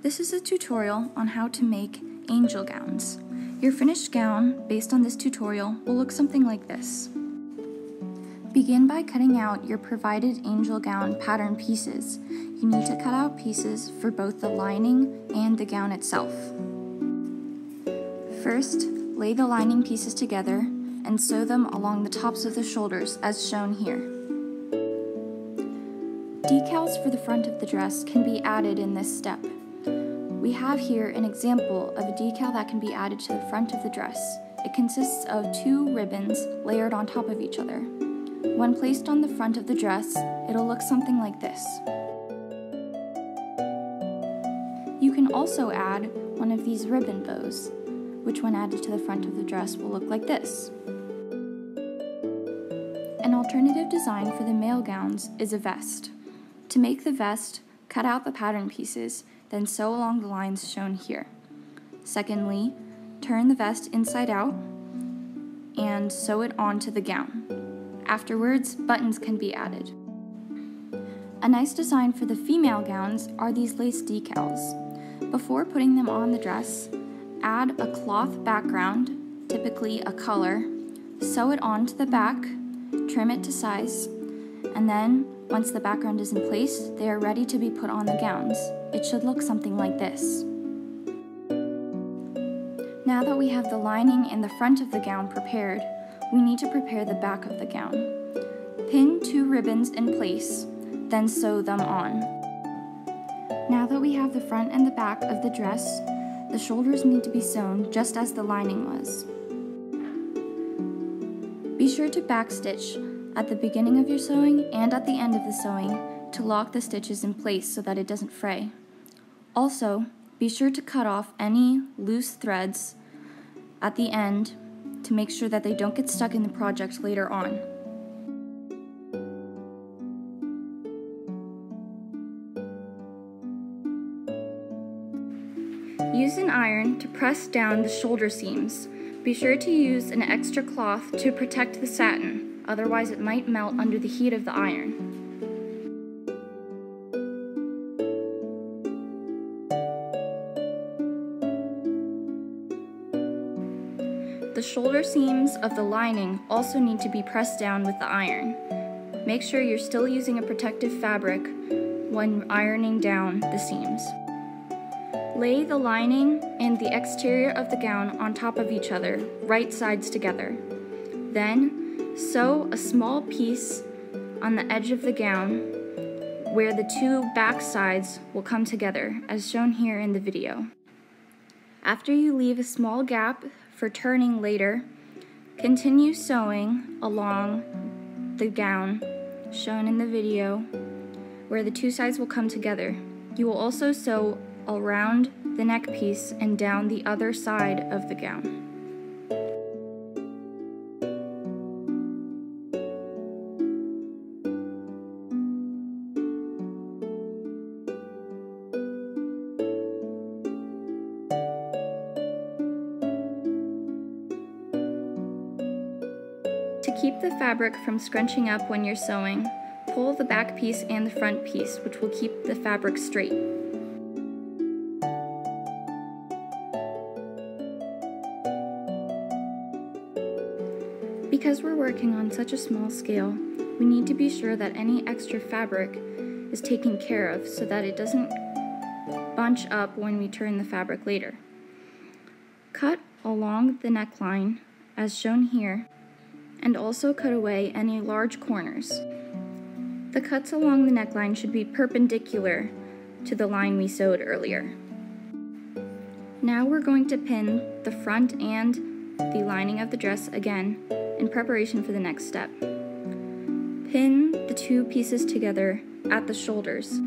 This is a tutorial on how to make angel gowns. Your finished gown, based on this tutorial, will look something like this. Begin by cutting out your provided angel gown pattern pieces. You need to cut out pieces for both the lining and the gown itself. First, lay the lining pieces together and sew them along the tops of the shoulders as shown here. Decals for the front of the dress can be added in this step. We have here an example of a decal that can be added to the front of the dress. It consists of 2 ribbons layered on top of each other. When placed on the front of the dress, it'll look something like this. You can also add one of these ribbon bows, which when added to the front of the dress will look like this. An alternative design for the male gowns is a vest. To make the vest, cut out the pattern pieces, then sew along the lines shown here. Secondly, turn the vest inside out and sew it onto the gown. Afterwards, buttons can be added. A nice design for the female gowns are these lace decals. Before putting them on the dress, add a cloth background, typically a color, sew it onto the back, trim it to size, and then once the background is in place, they are ready to be put on the gowns. It should look something like this. Now that we have the lining and the front of the gown prepared, we need to prepare the back of the gown. Pin 2 ribbons in place, then sew them on. Now that we have the front and the back of the dress, the shoulders need to be sewn just as the lining was. Be sure to backstitch at the beginning of your sewing and at the end of the sewing to lock the stitches in place so that it doesn't fray. Also, be sure to cut off any loose threads at the end to make sure that they don't get stuck in the project later on. Use an iron to press down the shoulder seams. Be sure to use an extra cloth to protect the satin, otherwise it might melt under the heat of the iron. The shoulder seams of the lining also need to be pressed down with the iron. Make sure you're still using a protective fabric when ironing down the seams. Lay the lining and the exterior of the gown on top of each other, right sides together. Then, sew a small piece on the edge of the gown where the 2 back sides will come together, as shown here in the video. After you leave a small gap for turning later, continue sewing along the gown, shown in the video, where the 2 sides will come together. You will also sew around the neck piece and down the other side of the gown. To keep the fabric from scrunching up when you're sewing, pull the back piece and the front piece, which will keep the fabric straight. Because we're working on such a small scale, we need to be sure that any extra fabric is taken care of so that it doesn't bunch up when we turn the fabric later. Cut along the neckline, as shown here, and also cut away any large corners. The cuts along the neckline should be perpendicular to the line we sewed earlier. Now we're going to pin the front and the lining of the dress again in preparation for the next step. Pin the 2 pieces together at the shoulders.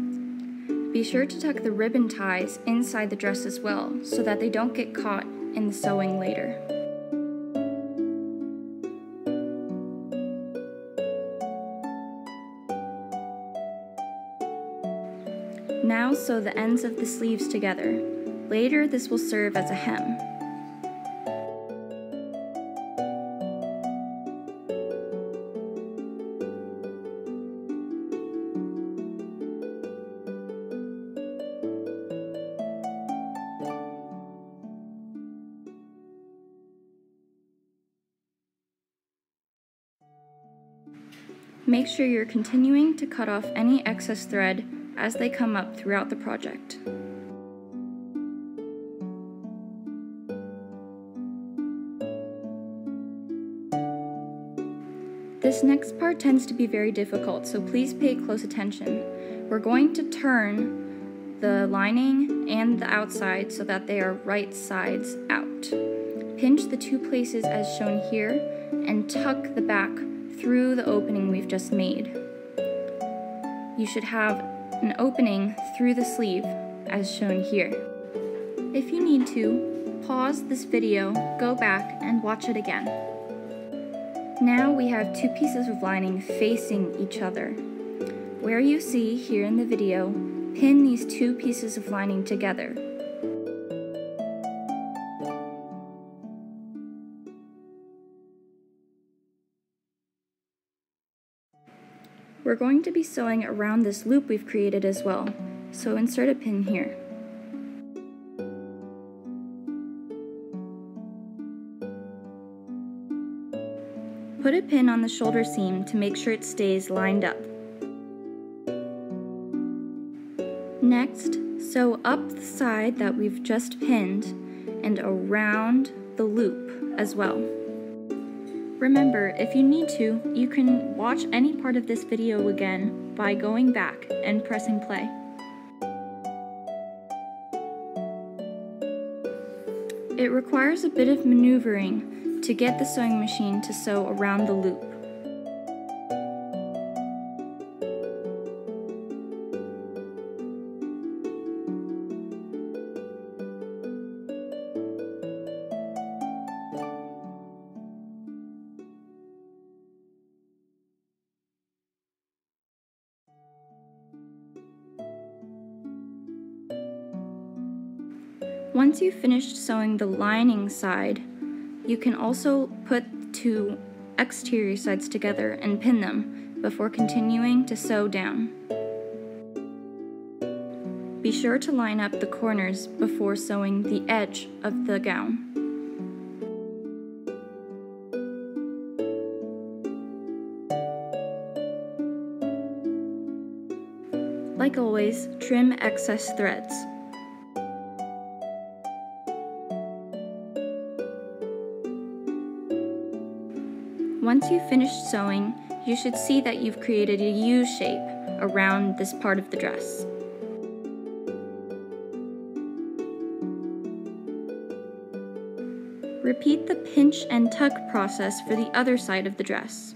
Be sure to tuck the ribbon ties inside the dress as well so that they don't get caught in the sewing later. Now sew the ends of the sleeves together. Later, this will serve as a hem. Make sure you're continuing to cut off any excess thread as they come up throughout the project. This next part tends to be very difficult, so please pay close attention. We're going to turn the lining and the outside so that they are right sides out. Pinch the two places as shown here and tuck the back through the opening we've just made. You should have an opening through the sleeve as shown here. If you need to, pause this video, go back, and watch it again. Now we have two pieces of lining facing each other. Where you see here in the video, pin these two pieces of lining together. We're going to be sewing around this loop we've created as well, so insert a pin here. Put a pin on the shoulder seam to make sure it stays lined up. Next, sew up the side that we've just pinned and around the loop as well. Remember, if you need to, you can watch any part of this video again by going back and pressing play. It requires a bit of maneuvering to get the sewing machine to sew around the loop. Once you've finished sewing the lining side, you can also put two exterior sides together and pin them before continuing to sew down. Be sure to line up the corners before sewing the edge of the gown. Like always, trim excess threads. Once you've finished sewing, you should see that you've created a U shape around this part of the dress. Repeat the pinch and tuck process for the other side of the dress.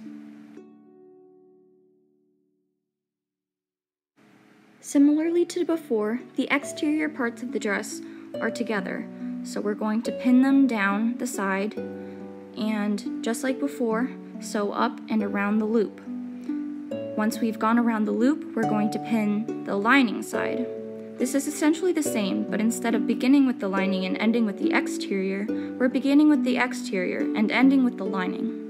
Similarly to before, the exterior parts of the dress are together, so we're going to pin them down the side and, just like before, sew up and around the loop. Once we've gone around the loop, we're going to pin the lining side. This is essentially the same, but instead of beginning with the lining and ending with the exterior, we're beginning with the exterior and ending with the lining.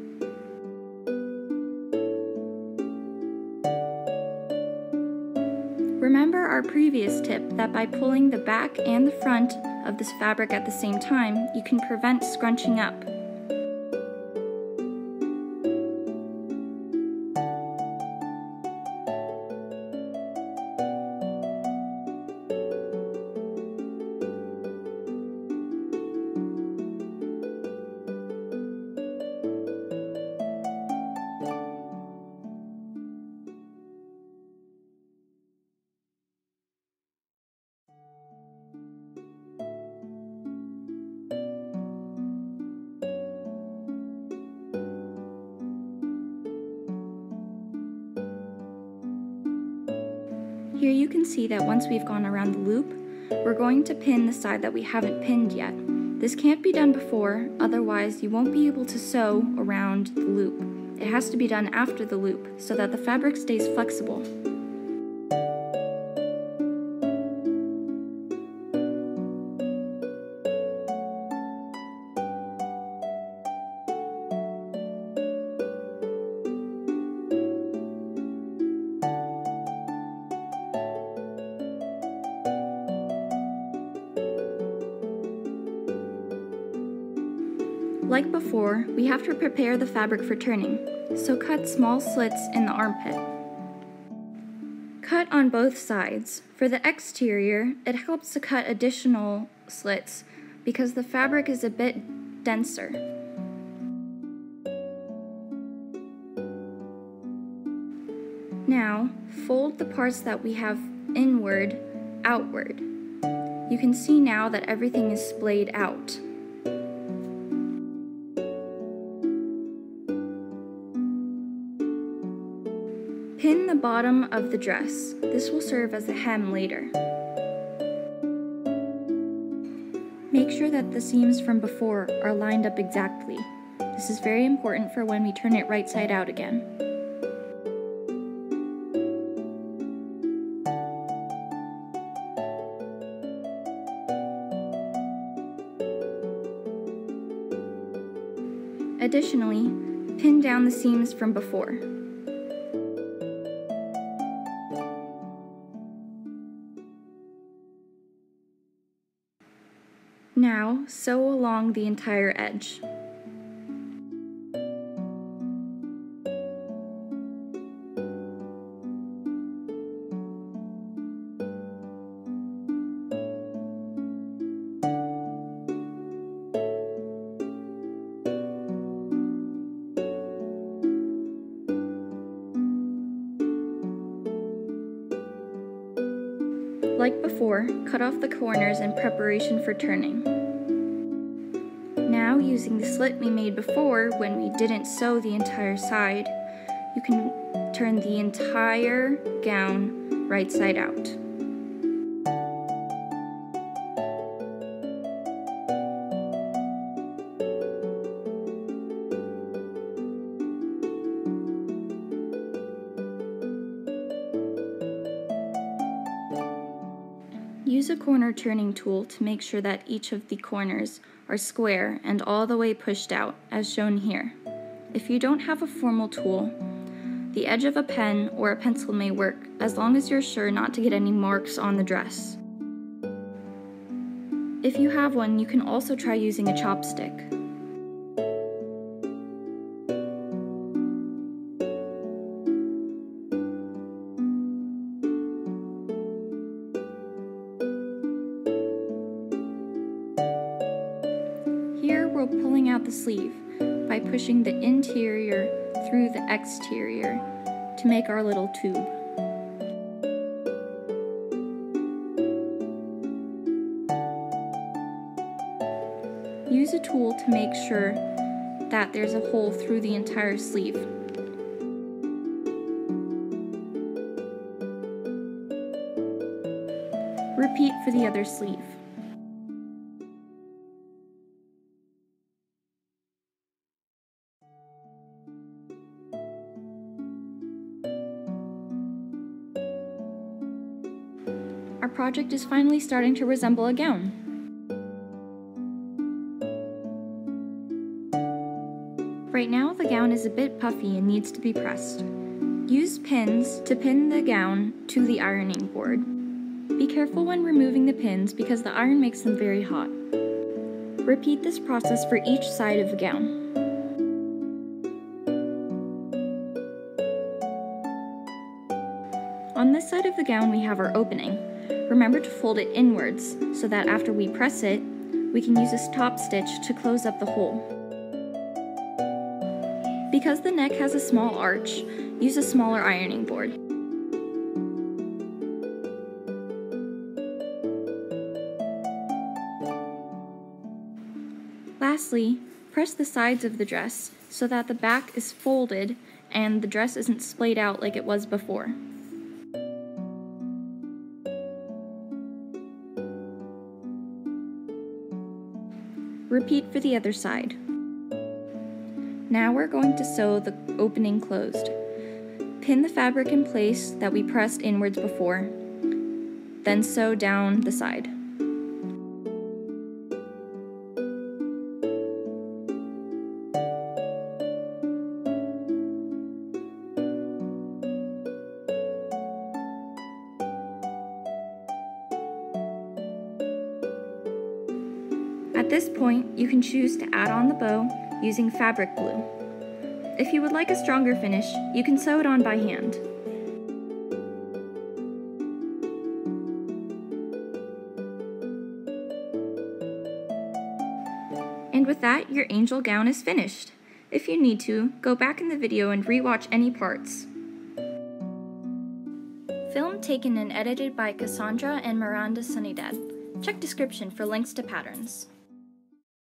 Remember our previous tip that by pulling the back and the front of this fabric at the same time, you can prevent scrunching up. Here you can see that once we've gone around the loop, we're going to pin the side that we haven't pinned yet. This can't be done before, otherwise you won't be able to sew around the loop. It has to be done after the loop so that the fabric stays flexible. Like before, we have to prepare the fabric for turning, so cut small slits in the armpit. Cut on both sides. For the exterior, it helps to cut additional slits because the fabric is a bit denser. Now, fold the parts that we have inward, outward. You can see now that everything is splayed out. Pin the bottom of the dress. This will serve as a hem later. Make sure that the seams from before are lined up exactly. This is very important for when we turn it right side out again. Additionally, pin down the seams from before. Now, sew along the entire edge. Like before, cut off the corners in preparation for turning. Now, using the slit we made before when we didn't sew the entire side, you can turn the entire gown right side out. Use a corner turning tool to make sure that each of the corners are square and all the way pushed out, as shown here. If you don't have a formal tool, the edge of a pen or a pencil may work, as long as you're sure not to get any marks on the dress. If you have one, you can also try using a chopstick. Here we're pulling out the sleeve by pushing the interior through the exterior to make our little tube. Use a tool to make sure that there's a hole through the entire sleeve. Repeat for the other sleeve. Our project is finally starting to resemble a gown. Right now, the gown is a bit puffy and needs to be pressed. Use pins to pin the gown to the ironing board. Be careful when removing the pins because the iron makes them very hot. Repeat this process for each side of the gown. On this side of the gown, we have our opening. Remember to fold it inwards so that after we press it, we can use a top stitch to close up the hole. Because the neck has a small arch, use a smaller ironing board. Lastly, press the sides of the dress so that the back is folded and the dress isn't splayed out like it was before. Repeat for the other side. Now we're going to sew the opening closed. Pin the fabric in place that we pressed inwards before, then sew down the side. At this point, you can choose to add on the bow using fabric glue. If you would like a stronger finish, you can sew it on by hand. And with that, your angel gown is finished. If you need to, go back in the video and re-watch any parts. Film taken and edited by Cassandra and Miranda Sunidad. Check description for links to patterns.